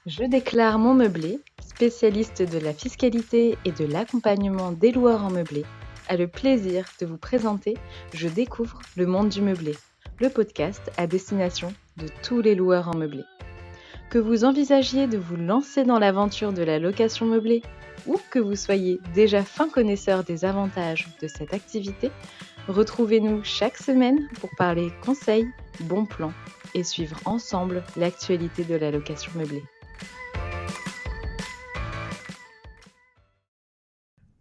Je déclare mon meublé, spécialiste de la fiscalité et de l'accompagnement des loueurs en meublé, a le plaisir de vous présenter Je découvre le monde du meublé, le podcast à destination de tous les loueurs en meublé. Que vous envisagiez de vous lancer dans l'aventure de la location meublée ou que vous soyez déjà fin connaisseur des avantages de cette activité, retrouvez-nous chaque semaine pour parler conseils, bons plans et suivre ensemble l'actualité de la location meublée.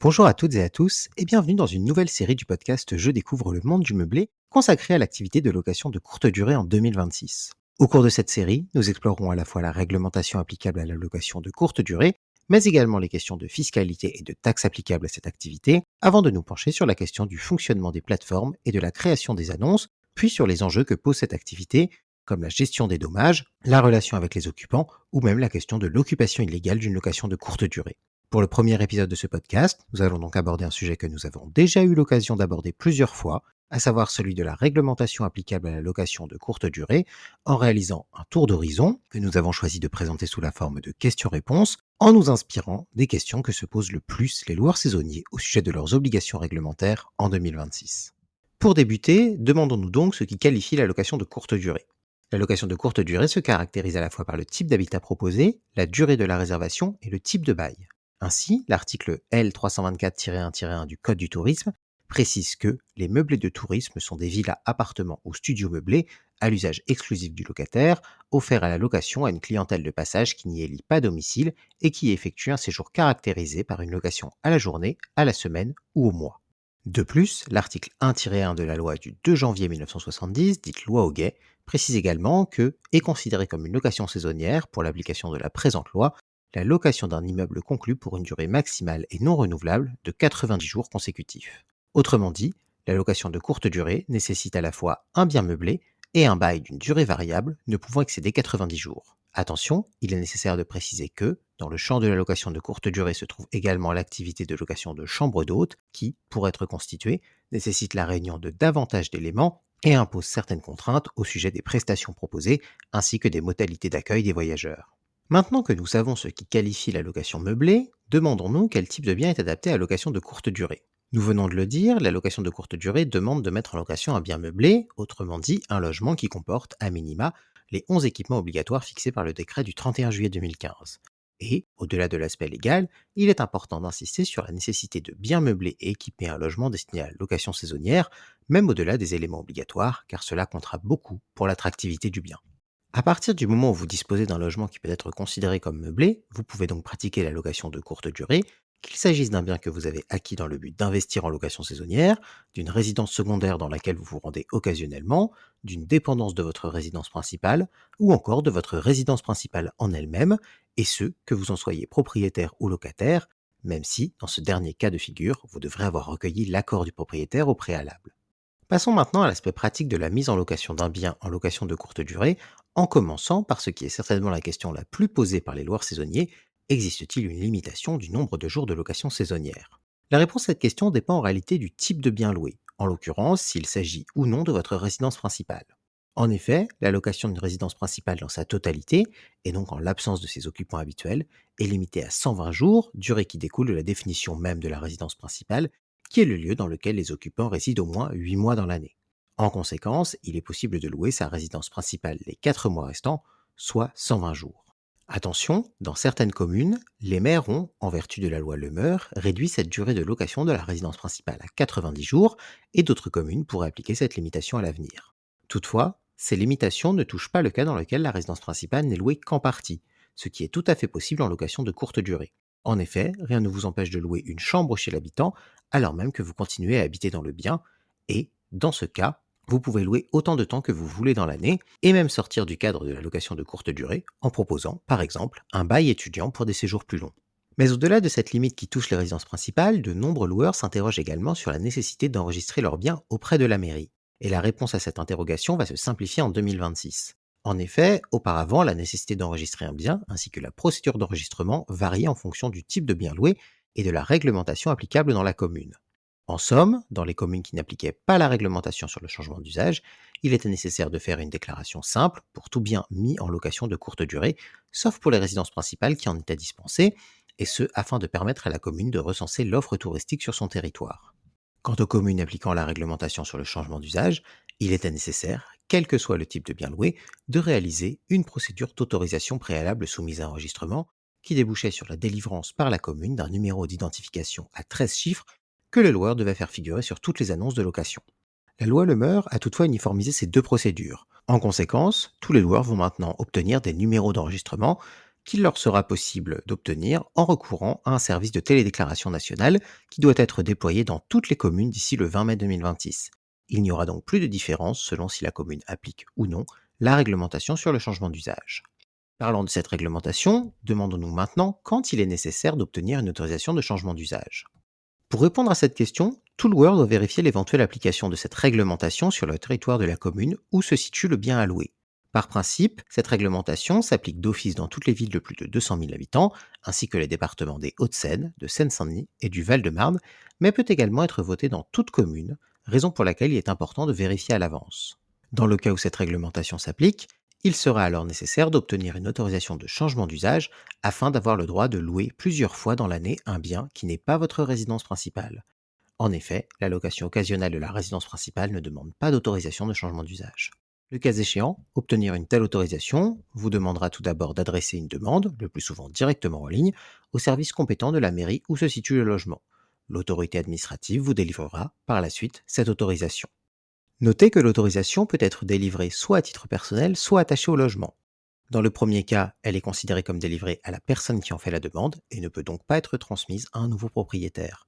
Bonjour à toutes et à tous et bienvenue dans une nouvelle série du podcast Je découvre le monde du meublé consacrée à l'activité de location de courte durée en 2026. Au cours de cette série, nous explorerons à la fois la réglementation applicable à la location de courte durée, mais également les questions de fiscalité et de taxes applicables à cette activité, avant de nous pencher sur la question du fonctionnement des plateformes et de la création des annonces, puis sur les enjeux que pose cette activité, comme la gestion des dommages, la relation avec les occupants ou même la question de l'occupation illégale d'une location de courte durée. Pour le premier épisode de ce podcast, nous allons donc aborder un sujet que nous avons déjà eu l'occasion d'aborder plusieurs fois, à savoir celui de la réglementation applicable à la location de courte durée, en réalisant un tour d'horizon que nous avons choisi de présenter sous la forme de questions-réponses, en nous inspirant des questions que se posent le plus les loueurs saisonniers au sujet de leurs obligations réglementaires en 2026. Pour débuter, demandons-nous donc ce qui qualifie la location de courte durée. La location de courte durée se caractérise à la fois par le type d'habitat proposé, la durée de la réservation et le type de bail. Ainsi, l'article L324-1-1 du Code du tourisme précise que les meublés de tourisme sont des villas, appartements ou studios meublés à l'usage exclusif du locataire, offerts à la location à une clientèle de passage qui n'y élit pas domicile et qui effectue un séjour caractérisé par une location à la journée, à la semaine ou au mois. De plus, l'article 1-1 de la loi du 2 janvier 1970, dite loi Hoguet, précise également que est considérée comme une location saisonnière pour l'application de la présente loi la location d'un immeuble conclu pour une durée maximale et non renouvelable de 90 jours consécutifs. Autrement dit, la location de courte durée nécessite à la fois un bien meublé et un bail d'une durée variable ne pouvant excéder 90 jours. Attention, il est nécessaire de préciser que, dans le champ de la location de courte durée se trouve également l'activité de location de chambre d'hôte qui, pour être constituée, nécessite la réunion de davantage d'éléments et impose certaines contraintes au sujet des prestations proposées ainsi que des modalités d'accueil des voyageurs. Maintenant que nous savons ce qui qualifie la location meublée, demandons-nous quel type de bien est adapté à la location de courte durée. Nous venons de le dire, la location de courte durée demande de mettre en location un bien meublé, autrement dit un logement qui comporte, à minima, les 11 équipements obligatoires fixés par le décret du 31 juillet 2015. Et, au-delà de l'aspect légal, il est important d'insister sur la nécessité de bien meubler et équiper un logement destiné à la location saisonnière, même au-delà des éléments obligatoires, car cela comptera beaucoup pour l'attractivité du bien. À partir du moment où vous disposez d'un logement qui peut être considéré comme meublé, vous pouvez donc pratiquer la location de courte durée, qu'il s'agisse d'un bien que vous avez acquis dans le but d'investir en location saisonnière, d'une résidence secondaire dans laquelle vous vous rendez occasionnellement, d'une dépendance de votre résidence principale, ou encore de votre résidence principale en elle-même, et ce, que vous en soyez propriétaire ou locataire, même si, dans ce dernier cas de figure, vous devrez avoir recueilli l'accord du propriétaire au préalable. Passons maintenant à l'aspect pratique de la mise en location d'un bien en location de courte durée, en commençant par ce qui est certainement la question la plus posée par les loueurs saisonniers, existe-t-il une limitation du nombre de jours de location saisonnière? La réponse à cette question dépend en réalité du type de bien loué, en l'occurrence s'il s'agit ou non de votre résidence principale. En effet, la location d'une résidence principale dans sa totalité, et donc en l'absence de ses occupants habituels, est limitée à 120 jours, durée qui découle de la définition même de la résidence principale, qui est le lieu dans lequel les occupants résident au moins 8 mois dans l'année. En conséquence, il est possible de louer sa résidence principale les 4 mois restants, soit 120 jours. Attention, dans certaines communes, les maires ont, en vertu de la loi Lemeur, réduit cette durée de location de la résidence principale à 90 jours et d'autres communes pourraient appliquer cette limitation à l'avenir. Toutefois, ces limitations ne touchent pas le cas dans lequel la résidence principale n'est louée qu'en partie, ce qui est tout à fait possible en location de courte durée. En effet, rien ne vous empêche de louer une chambre chez l'habitant alors même que vous continuez à habiter dans le bien et, dans ce cas, vous pouvez louer autant de temps que vous voulez dans l'année et même sortir du cadre de la location de courte durée en proposant, par exemple, un bail étudiant pour des séjours plus longs. Mais au-delà de cette limite qui touche les résidences principales, de nombreux loueurs s'interrogent également sur la nécessité d'enregistrer leurs biens auprès de la mairie. Et la réponse à cette interrogation va se simplifier en 2026. En effet, auparavant, la nécessité d'enregistrer un bien ainsi que la procédure d'enregistrement variait en fonction du type de bien loué et de la réglementation applicable dans la commune. En somme, dans les communes qui n'appliquaient pas la réglementation sur le changement d'usage, il était nécessaire de faire une déclaration simple pour tout bien mis en location de courte durée, sauf pour les résidences principales qui en étaient dispensées, et ce afin de permettre à la commune de recenser l'offre touristique sur son territoire. Quant aux communes appliquant la réglementation sur le changement d'usage, il était nécessaire, quel que soit le type de bien loué, de réaliser une procédure d'autorisation préalable soumise à enregistrement qui débouchait sur la délivrance par la commune d'un numéro d'identification à 13 chiffres que le loueur devait faire figurer sur toutes les annonces de location. La loi Le Meur a toutefois uniformisé ces deux procédures. En conséquence, tous les loueurs vont maintenant obtenir des numéros d'enregistrement qu'il leur sera possible d'obtenir en recourant à un service de télédéclaration nationale qui doit être déployé dans toutes les communes d'ici le 20 mai 2026. Il n'y aura donc plus de différence selon si la commune applique ou non la réglementation sur le changement d'usage. Parlant de cette réglementation, demandons-nous maintenant quand il est nécessaire d'obtenir une autorisation de changement d'usage. Pour répondre à cette question, tout loueur doit vérifier l'éventuelle application de cette réglementation sur le territoire de la commune où se situe le bien à louer. Par principe, cette réglementation s'applique d'office dans toutes les villes de plus de 200 000 habitants, ainsi que les départements des Hauts-de-Seine, de Seine-Saint-Denis et du Val-de-Marne, mais peut également être votée dans toute commune, raison pour laquelle il est important de vérifier à l'avance. Dans le cas où cette réglementation s'applique, il sera alors nécessaire d'obtenir une autorisation de changement d'usage afin d'avoir le droit de louer plusieurs fois dans l'année un bien qui n'est pas votre résidence principale. En effet, la location occasionnelle de la résidence principale ne demande pas d'autorisation de changement d'usage. Le cas échéant, obtenir une telle autorisation vous demandera tout d'abord d'adresser une demande, le plus souvent directement en ligne, au service compétent de la mairie où se situe le logement. L'autorité administrative vous délivrera par la suite cette autorisation. Notez que l'autorisation peut être délivrée soit à titre personnel, soit attachée au logement. Dans le premier cas, elle est considérée comme délivrée à la personne qui en fait la demande et ne peut donc pas être transmise à un nouveau propriétaire.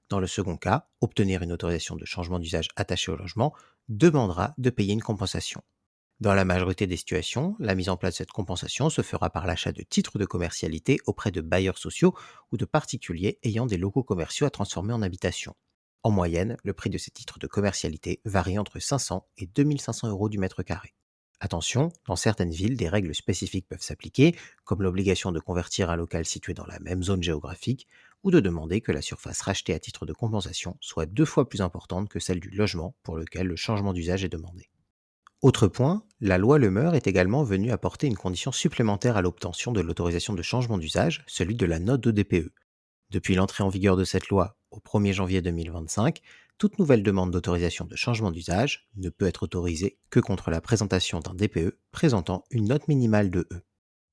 Dans le second cas, obtenir une autorisation de changement d'usage attachée au logement demandera de payer une compensation. Dans la majorité des situations, la mise en place de cette compensation se fera par l'achat de titres de commercialité auprès de bailleurs sociaux ou de particuliers ayant des locaux commerciaux à transformer en habitation. En moyenne, le prix de ces titres de commercialité varie entre 500 et 2500 euros du mètre carré. Attention, dans certaines villes, des règles spécifiques peuvent s'appliquer, comme l'obligation de convertir un local situé dans la même zone géographique ou de demander que la surface rachetée à titre de compensation soit 2 fois plus importante que celle du logement pour lequel le changement d'usage est demandé. Autre point, la loi Le Meur est également venue apporter une condition supplémentaire à l'obtention de l'autorisation de changement d'usage, celui de la note de DPE. Depuis l'entrée en vigueur de cette loi au 1er janvier 2025, toute nouvelle demande d'autorisation de changement d'usage ne peut être autorisée que contre la présentation d'un DPE présentant une note minimale de E.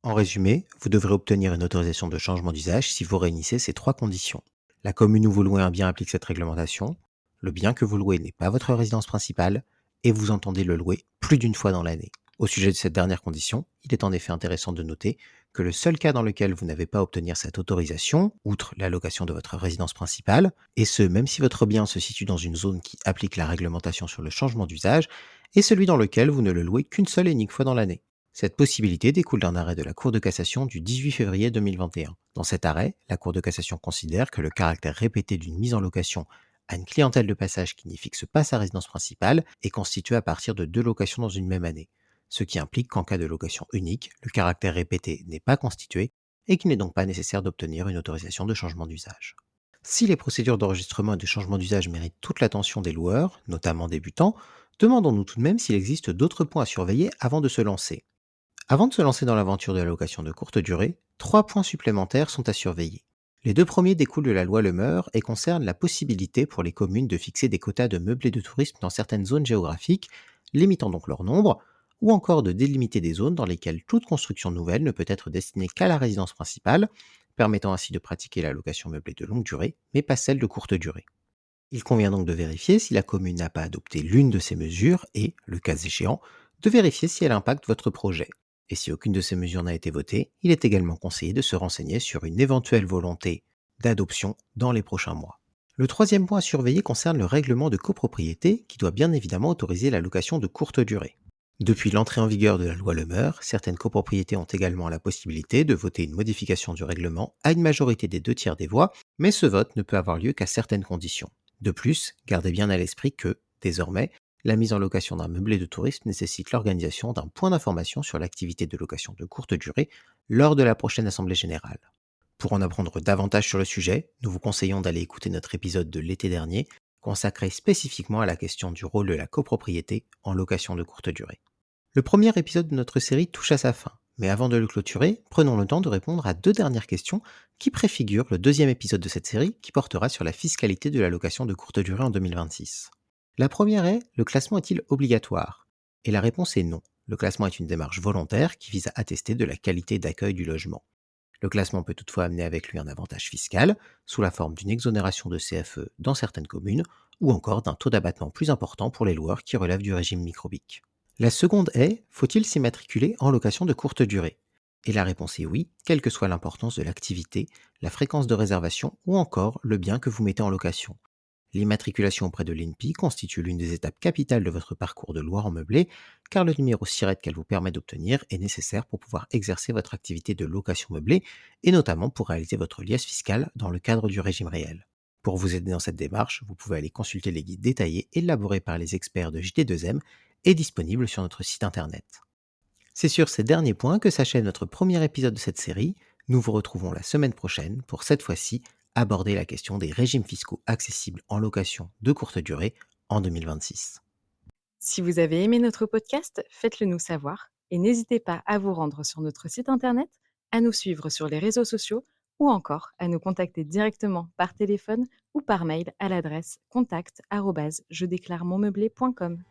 En résumé, vous devrez obtenir une autorisation de changement d'usage si vous réunissez ces trois conditions. La commune où vous louez un bien applique cette réglementation, le bien que vous louez n'est pas votre résidence principale, et vous entendez le louer plus d'une fois dans l'année. Au sujet de cette dernière condition, il est en effet intéressant de noter que le seul cas dans lequel vous n'avez pas à obtenir cette autorisation, outre la location de votre résidence principale, et ce même si votre bien se situe dans une zone qui applique la réglementation sur le changement d'usage, est celui dans lequel vous ne le louez qu'une seule et unique fois dans l'année. Cette possibilité découle d'un arrêt de la Cour de cassation du 18 février 2021. Dans cet arrêt, la Cour de cassation considère que le caractère répété d'une mise en location à une clientèle de passage qui n'y fixe pas sa résidence principale est constituée à partir de 2 locations dans une même année, ce qui implique qu'en cas de location unique, le caractère répété n'est pas constitué et qu'il n'est donc pas nécessaire d'obtenir une autorisation de changement d'usage. Si les procédures d'enregistrement et de changement d'usage méritent toute l'attention des loueurs, notamment débutants, demandons-nous tout de même s'il existe d'autres points à surveiller avant de se lancer. Avant de se lancer dans l'aventure de la location de courte durée, 3 points supplémentaires sont à surveiller. Les 2 premiers découlent de la loi Le Meur et concernent la possibilité pour les communes de fixer des quotas de meublés de tourisme dans certaines zones géographiques, limitant donc leur nombre, ou encore de délimiter des zones dans lesquelles toute construction nouvelle ne peut être destinée qu'à la résidence principale, permettant ainsi de pratiquer la location meublée de longue durée, mais pas celle de courte durée. Il convient donc de vérifier si la commune n'a pas adopté l'une de ces mesures et, le cas échéant, de vérifier si elle impacte votre projet. Et si aucune de ces mesures n'a été votée, il est également conseillé de se renseigner sur une éventuelle volonté d'adoption dans les prochains mois. Le 3e point à surveiller concerne le règlement de copropriété qui doit bien évidemment autoriser la location de courte durée. Depuis l'entrée en vigueur de la loi Le Meur, certaines copropriétés ont également la possibilité de voter une modification du règlement à une majorité des 2 tiers des voix, mais ce vote ne peut avoir lieu qu'à certaines conditions. De plus, gardez bien à l'esprit que, désormais, la mise en location d'un meublé de tourisme nécessite l'organisation d'un point d'information sur l'activité de location de courte durée lors de la prochaine Assemblée générale. Pour en apprendre davantage sur le sujet, nous vous conseillons d'aller écouter notre épisode de l'été dernier consacré spécifiquement à la question du rôle de la copropriété en location de courte durée. Le premier épisode de notre série touche à sa fin, mais avant de le clôturer, prenons le temps de répondre à deux dernières questions qui préfigurent le deuxième épisode de cette série qui portera sur la fiscalité de la location de courte durée en 2026. La première est: le classement est-il obligatoire? Et la réponse est non. Le classement est une démarche volontaire qui vise à attester de la qualité d'accueil du logement. Le classement peut toutefois amener avec lui un avantage fiscal, sous la forme d'une exonération de CFE dans certaines communes, ou encore d'un taux d'abattement plus important pour les loueurs qui relèvent du régime microbique. La seconde est: faut-il s'immatriculer en location de courte durée? Et la réponse est oui, quelle que soit l'importance de l'activité, la fréquence de réservation ou encore le bien que vous mettez en location. L'immatriculation auprès de l'INPI constitue l'une des étapes capitales de votre parcours de loueur en meublé, car le numéro SIRET qu'elle vous permet d'obtenir est nécessaire pour pouvoir exercer votre activité de location meublée, et notamment pour réaliser votre liesse fiscale dans le cadre du régime réel. Pour vous aider dans cette démarche, vous pouvez aller consulter les guides détaillés élaborés par les experts de JT2M et disponibles sur notre site internet. C'est sur ces derniers points que s'achève notre premier épisode de cette série. Nous vous retrouvons la semaine prochaine pour cette fois-ci aborder la question des régimes fiscaux accessibles en location de courte durée en 2026. Si vous avez aimé notre podcast, faites-le nous savoir et n'hésitez pas à vous rendre sur notre site internet, à nous suivre sur les réseaux sociaux ou encore à nous contacter directement par téléphone ou par mail à l'adresse contact@jedéclaremonmeublé.com.